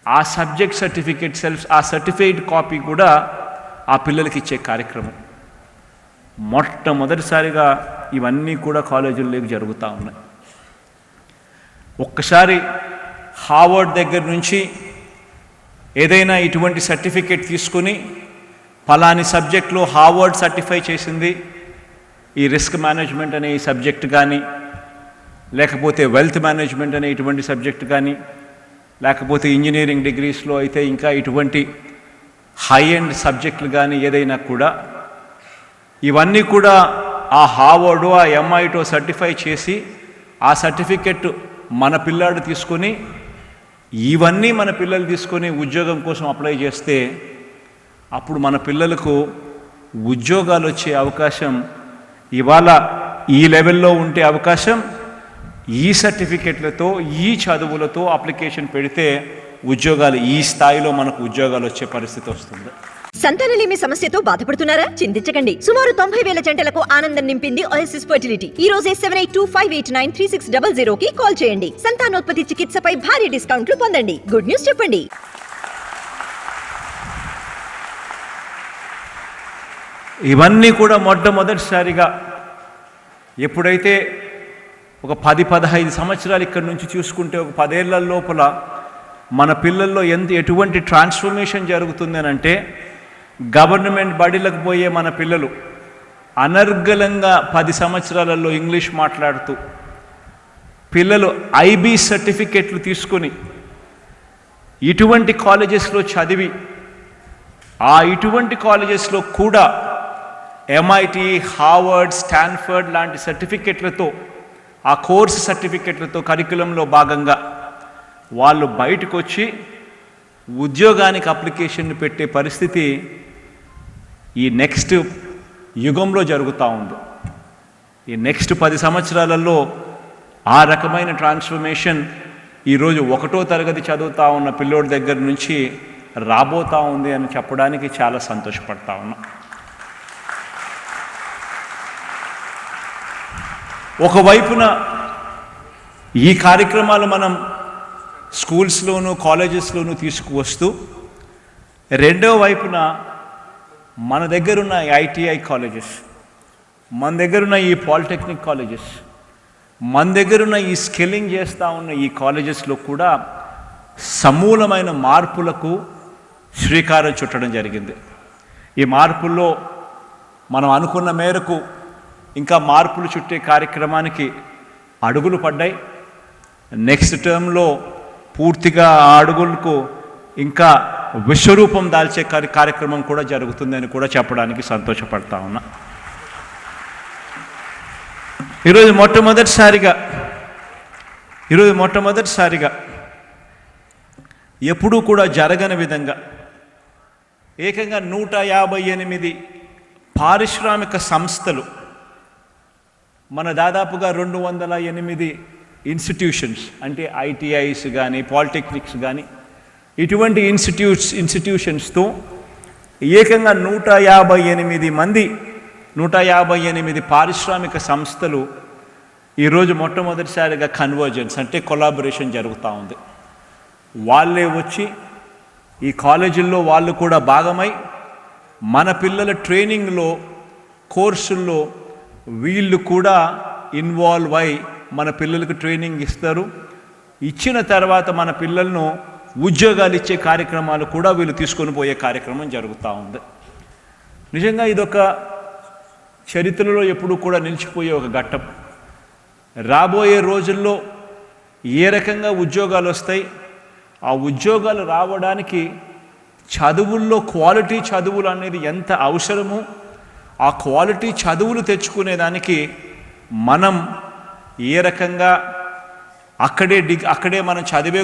ఆ subject certificate ఆ certified copy కూడా ఆ పిల్లలకి ఇచ్చే కార్యక్రమం మొట్టమొదటిసారిగా ఇవన్నీ కూడా కాలేజీల్లోకి జరుగుతూ ఉన్నాయి. ఒక్కసారి హార్వర్డ్ దగ్గర నుంచి ఏదైనా ఇటువంటి సర్టిఫికేట్ తీసుకుని ఫలాని సబ్జెక్ట్లో హార్వర్డ్ సర్టిఫై చేసింది ఈ రిస్క్ మేనేజ్మెంట్ అనే ఈ సబ్జెక్ట్ కానీ, లేకపోతే వెల్త్ మేనేజ్మెంట్ అనే ఇటువంటి సబ్జెక్ట్ కానీ, లేకపోతే ఇంజనీరింగ్ డిగ్రీస్లో అయితే ఇంకా ఇటువంటి హై ఎండ్ సబ్జెక్టులు కానీ ఏదైనా కూడా ఇవన్నీ కూడా ఆ హార్వర్డ్ ఆ ఎంఐటో సర్టిఫై చేసి ఆ సర్టిఫికెట్ మన పిల్లాడు తీసుకొని ఇవన్నీ మన పిల్లలు తీసుకొని ఉద్యోగం కోసం అప్లై చేస్తే అప్పుడు మన పిల్లలకు ఉద్యోగాలు వచ్చే అవకాశం ఇవాళ ఈ లెవెల్లో ఉంటే అవకాశం ఈ సర్టిఫికెట్లతో ఈ చదువులతో అప్లికేషన్ పెడితే ఉద్యోగాలు ఈ స్థాయిలో మనకు ఉద్యోగాలు వచ్చే పరిస్థితి వస్తుంది. సంతానలేమి సమస్యతో బాధపడుతున్నారా? చింతించకండి. సుమారు 90,000 జంటలకు ఆనందం నింపింది ఓఎస్ఎస్ ఫర్టిలిటీ. ఈ రోజే 7825893600 కి కాల్ చేయండి. సంతానోత్పత్తి చికిత్సపై భారీ డిస్కౌంట్లు పొందండి. గుడ్ న్యూస్ చెప్పండి. ఇవన్నీ కూడా మొట్టమొదటిసారిగా ఎప్పుడైతే ఒక 10-15 సంవత్సరాలు ఇక్కడ నుంచి చూసుకుంటే ఒక 10 ఏళ్ల లోపల మన పిల్లల్లో ఎటువంటి ట్రాన్స్ఫర్మేషన్ జరుగుతుంది అని అంటే, గవర్నమెంట్ బడిలకు పోయే మన పిల్లలు అనర్గళంగా 10 సంవత్సరాలలో ఇంగ్లీష్ మాట్లాడుతూ పిల్లలు ఐబీ సర్టిఫికెట్లు తీసుకొని ఇటువంటి కాలేజెస్లో చదివి ఇటువంటి కాలేజెస్లో కూడా ఎంఐటి, హార్వర్డ్, స్టాన్ఫర్డ్ లాంటి సర్టిఫికెట్లతో ఆ కోర్సు సర్టిఫికెట్లతో కరికులంలో భాగంగా వాళ్ళు బయటకు వచ్చి ఉద్యోగానికి అప్లికేషన్ పెట్టే పరిస్థితి ఈ నెక్స్ట్ యుగంలో జరుగుతూ ఉంది. ఈ నెక్స్ట్ 10 సంవత్సరాలలో ఆ రకమైన ట్రాన్స్ఫర్మేషన్ ఈరోజు 1వ తరగతి చదువుతూ ఉన్న పిల్లోడి దగ్గర నుంచి రాబోతూ ఉంది అని చెప్పడానికి చాలా సంతోషపడతా ఉన్నా. ఒకవైపున ఈ కార్యక్రమాలు మనం స్కూల్స్లోనూ కాలేజెస్లోనూ తీసుకువస్తూ, రెండో వైపున మన దగ్గరున్న ఐటీఐ కాలేజెస్, మన దగ్గరున్న ఈ పాలిటెక్నిక్ కాలేజెస్, మన దగ్గరున్న ఈ స్కిల్లింగ్ చేస్తూ ఉన్న ఈ కాలేజెస్లో కూడా సమూలమైన మార్పులకు శ్రీకారం చుట్టడం జరిగింది. ఈ మార్పుల్లో మనం అనుకున్న మేరకు ఇంకా మార్పులు చుట్టే కార్యక్రమానికి అడుగులు పడ్డాయి. నెక్స్ట్ టర్మ్లో పూర్తిగా ఆ అడుగులకు ఇంకా విశ్వరూపం దాల్చే కార్యక్రమం కూడా జరుగుతుందని కూడా చెప్పడానికి సంతోషపడతా ఉన్నా. ఈరోజు మొట్టమొదటిసారిగా ఎప్పుడూ కూడా జరగని విధంగా ఏకంగా 158 పారిశ్రామిక సంస్థలు, మన దాదాపుగా 208 ఇన్స్టిట్యూషన్స్ అంటే ఐటీఐస్ కానీ పాలిటెక్నిక్స్ కానీ ఇటువంటి ఇన్స్టిట్యూషన్స్తో ఏకంగా 158 పారిశ్రామిక సంస్థలు ఈరోజు మొట్టమొదటిసారిగా కన్వర్జెన్స్ అంటే కొలాబరేషన్ జరుగుతూ ఉంది. వాళ్ళే వచ్చి ఈ కాలేజీల్లో వాళ్ళు కూడా భాగమై మన పిల్లల ట్రైనింగ్లో కోర్సుల్లో వీళ్ళు కూడా ఇన్వాల్వ్ అయి మన పిల్లలకు ట్రైనింగ్ ఇస్తారు. ఇచ్చిన తర్వాత మన పిల్లలను ఉద్యోగాలు ఇచ్చే కార్యక్రమాలు కూడా వీళ్ళు తీసుకొని పోయే కార్యక్రమం జరుగుతూ ఉంది. నిజంగా ఇదొక చరిత్రలో ఎప్పుడూ కూడా నిలిచిపోయే ఒక ఘట్టం. రాబోయే రోజుల్లో ఏ రకంగా ఉద్యోగాలు వస్తాయి, ఆ ఉద్యోగాలు రావడానికి చదువుల్లో క్వాలిటీ చదువులు అనేది ఎంత అవసరమో, ఆ క్వాలిటీ చదువులు తెచ్చుకునేదానికి మనం ఏ రకంగా అక్కడే మనం చదివే